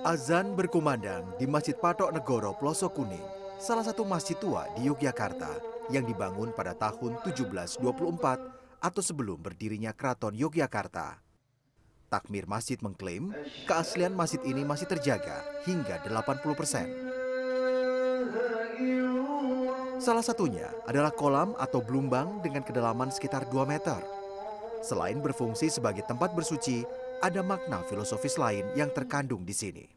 Azan berkumandang di Masjid Patok Negoro Ploso Kuning, salah satu masjid tua di Yogyakarta yang dibangun pada tahun 1724 atau sebelum berdirinya Keraton Yogyakarta. Takmir masjid mengklaim keaslian masjid ini masih terjaga hingga 80%. Salah satunya adalah kolam atau blumbang dengan kedalaman sekitar 2 meter. Selain berfungsi sebagai tempat bersuci, ada makna filosofis lain yang terkandung di sini.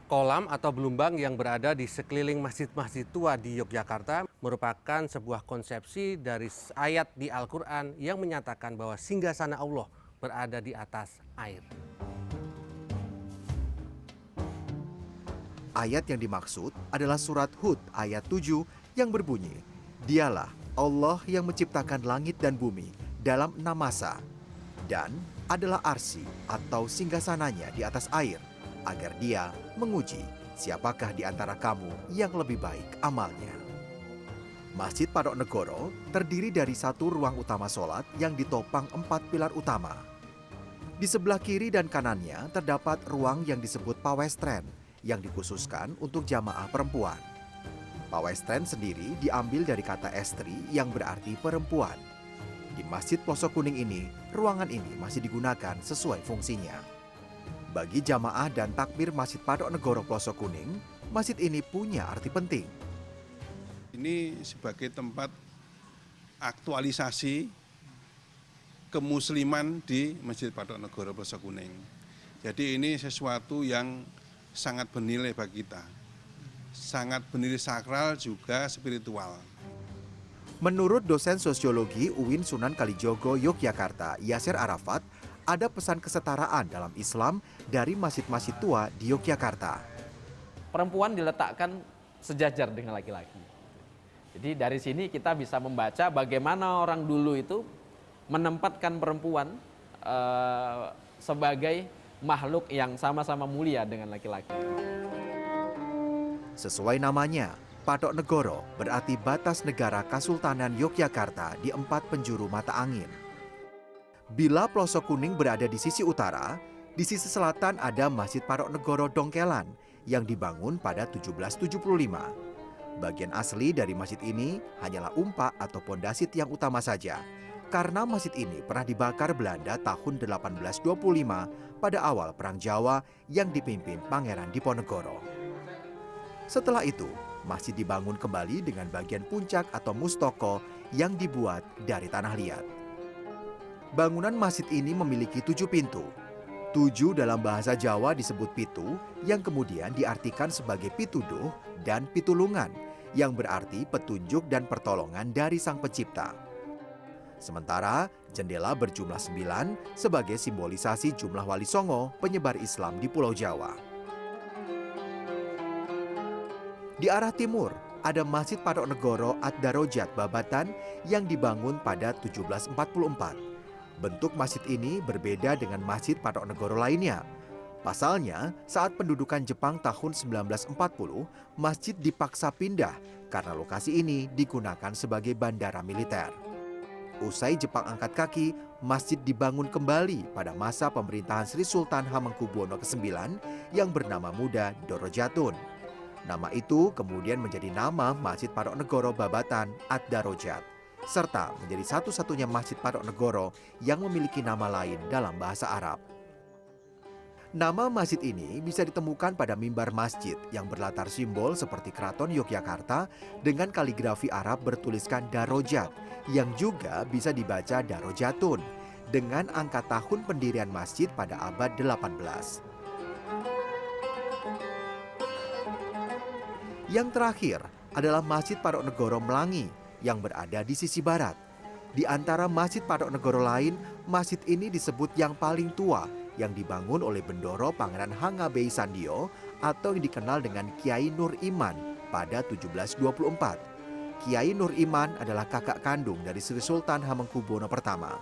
Kolam atau belumbang yang berada di sekeliling masjid-masjid tua di Yogyakarta merupakan sebuah konsepsi dari ayat di Al-Quran yang menyatakan bahwa singgasana Allah berada di atas air. Ayat yang dimaksud adalah surat Hud ayat 7 yang berbunyi, "Dialah Allah yang menciptakan langit dan bumi dalam 6 masa, dan adalah arsi atau singgasananya di atas air, agar dia menguji siapakah di antara kamu yang lebih baik amalnya." Masjid Patok Negoro terdiri dari satu ruang utama sholat yang ditopang 4 pilar utama. Di sebelah kiri dan kanannya terdapat ruang yang disebut pawestren yang dikhususkan untuk jamaah perempuan. Pawestren sendiri diambil dari kata estri yang berarti perempuan. Di Masjid Ploso Kuning ini, ruangan ini masih digunakan sesuai fungsinya. Bagi jamaah dan takmir Masjid Patok Negoro Ploso Kuning, masjid ini punya arti penting. Ini sebagai tempat aktualisasi kemusliman di Masjid Patok Negoro Ploso Kuning. Jadi ini sesuatu yang sangat bernilai bagi kita. Sangat bernilai sakral juga spiritual. Menurut dosen sosiologi UIN Sunan Kalijogo Yogyakarta, Yasir Arafat, ada pesan kesetaraan dalam Islam dari masjid-masjid tua di Yogyakarta. Perempuan diletakkan sejajar dengan laki-laki. Jadi dari sini kita bisa membaca bagaimana orang dulu itu menempatkan perempuan sebagai makhluk yang sama-sama mulia dengan laki-laki. Sesuai namanya, Patok Negoro berarti batas negara Kasultanan Yogyakarta di 4 penjuru mata angin. Bila Ploso Kuning berada di sisi utara, di sisi selatan ada Masjid Patok Negoro Dongkelan yang dibangun pada 1775. Bagian asli dari masjid ini hanyalah umpak atau pondasi tiang utama saja, karena masjid ini pernah dibakar Belanda tahun 1825 pada awal Perang Jawa yang dipimpin Pangeran Diponegoro. Setelah itu, masjid dibangun kembali dengan bagian puncak atau mustoko yang dibuat dari tanah liat. Bangunan masjid ini memiliki 7 pintu. 7 dalam bahasa Jawa disebut pitu, yang kemudian diartikan sebagai pituduh dan pitulungan, yang berarti petunjuk dan pertolongan dari Sang Pencipta. Sementara jendela berjumlah 9 sebagai simbolisasi jumlah wali songo penyebar Islam di Pulau Jawa. Di arah timur ada Masjid Patok Negoro Ad-Darajat Babatan yang dibangun pada 1744. Bentuk masjid ini berbeda dengan Masjid Patok Negoro lainnya. Pasalnya, saat pendudukan Jepang tahun 1940, masjid dipaksa pindah karena lokasi ini digunakan sebagai bandara militer. Usai Jepang angkat kaki, masjid dibangun kembali pada masa pemerintahan Sri Sultan Hamengkubuwono ke-9 yang bernama muda Dorojatun. Nama itu kemudian menjadi nama Masjid Patok Negoro Babatan Ad-Darajat, serta menjadi satu-satunya Masjid Patok Negoro yang memiliki nama lain dalam bahasa Arab. Nama masjid ini bisa ditemukan pada mimbar masjid yang berlatar simbol seperti Keraton Yogyakarta dengan kaligrafi Arab bertuliskan Darajat, yang juga bisa dibaca Darajatun dengan angka tahun pendirian masjid pada abad 18. Yang terakhir adalah Masjid Patok Negoro Melangi yang berada di sisi barat. Di antara Masjid Patok Negoro lain, masjid ini disebut yang paling tua yang dibangun oleh Bendoro Pangeran Hangabei Sandio atau yang dikenal dengan Kiai Nur Iman pada 1724. Kiai Nur Iman adalah kakak kandung dari Sri Sultan Hamengkubuwono I.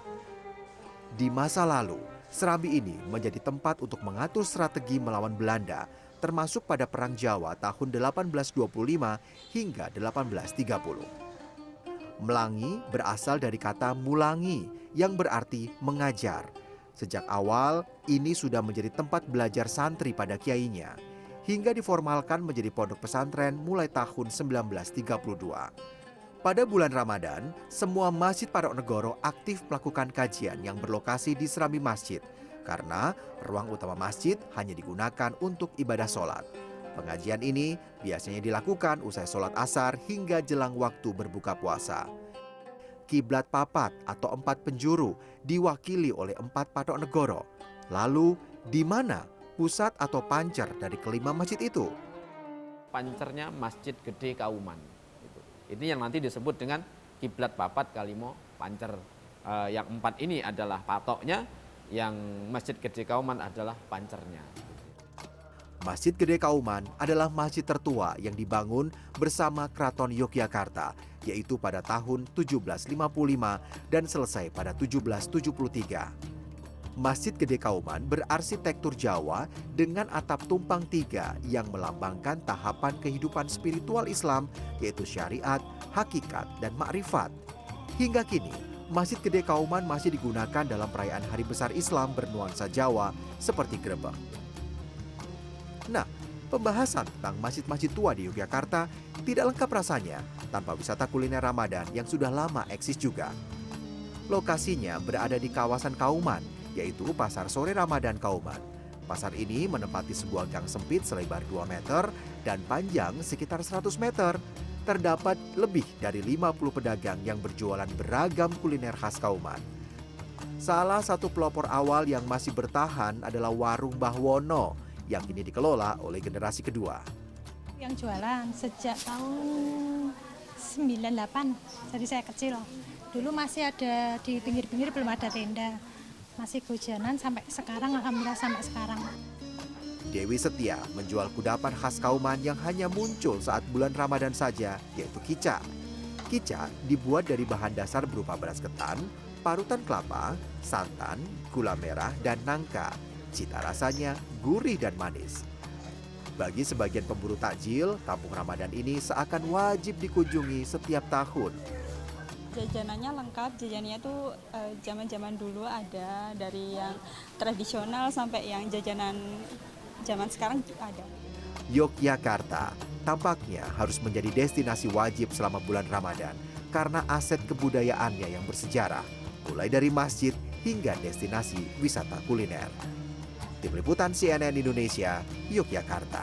Di masa lalu, Serambi ini menjadi tempat untuk mengatur strategi melawan Belanda, termasuk pada Perang Jawa tahun 1825 hingga 1830. Melangi berasal dari kata mulangi yang berarti mengajar. Sejak awal, ini sudah menjadi tempat belajar santri pada kiainya, hingga diformalkan menjadi pondok pesantren mulai tahun 1932. Pada bulan Ramadan, semua masjid Patok Negoro aktif melakukan kajian yang berlokasi di serambi masjid, karena ruang utama masjid hanya digunakan untuk ibadah sholat. Pengajian ini biasanya dilakukan usai sholat asar hingga jelang waktu berbuka puasa. Kiblat papat atau 4 penjuru diwakili oleh 4 patok negoro. Lalu, di mana pusat atau pancer dari kelima masjid itu? Pancernya Masjid Gede Kauman. Ini yang nanti disebut dengan kiblat papat kalimo pancer. Yang 4 ini adalah patoknya, yang Masjid Gede Kauman adalah pancernya. Masjid Gede Kauman adalah masjid tertua yang dibangun bersama Keraton Yogyakarta, yaitu pada tahun 1755 dan selesai pada 1773. Masjid Gede Kauman berarsitektur Jawa dengan atap tumpang 3 yang melambangkan tahapan kehidupan spiritual Islam, yaitu syariat, hakikat, dan makrifat. Hingga kini, Masjid Gede Kauman masih digunakan dalam perayaan Hari Besar Islam bernuansa Jawa seperti Grebek. Nah, pembahasan tentang masjid-masjid tua di Yogyakarta tidak lengkap rasanya tanpa wisata kuliner Ramadan yang sudah lama eksis juga. Lokasinya berada di kawasan Kauman, yaitu Pasar Sore Ramadan Kauman. Pasar ini menempati sebuah gang sempit selebar 2 meter dan panjang sekitar 100 meter. Terdapat lebih dari 50 pedagang yang berjualan beragam kuliner khas Kauman. Salah satu pelopor awal yang masih bertahan adalah Warung Mbah Wono yang kini dikelola oleh generasi kedua. Yang jualan sejak tahun 98, jadi saya kecil. Dulu masih ada di pinggir-pinggir, belum ada tenda. Masih hujanan sampai sekarang, alhamdulillah sampai sekarang. Dewi Setia menjual kudapan khas Kauman yang hanya muncul saat bulan Ramadan saja, yaitu kica. Kica dibuat dari bahan dasar berupa beras ketan, parutan kelapa, santan, gula merah, dan nangka. Cita rasanya gurih dan manis. Bagi sebagian pemburu takjil, kampung Ramadan ini seakan wajib dikunjungi setiap tahun. Jajanannya lengkap, jajanannya tuh zaman-zaman dulu ada, dari yang tradisional sampai yang jajanan zaman sekarang juga ada. Yogyakarta tampaknya harus menjadi destinasi wajib selama bulan Ramadan karena aset kebudayaannya yang bersejarah, mulai dari masjid hingga destinasi wisata kuliner. Tim Liputan CNN Indonesia, Yogyakarta.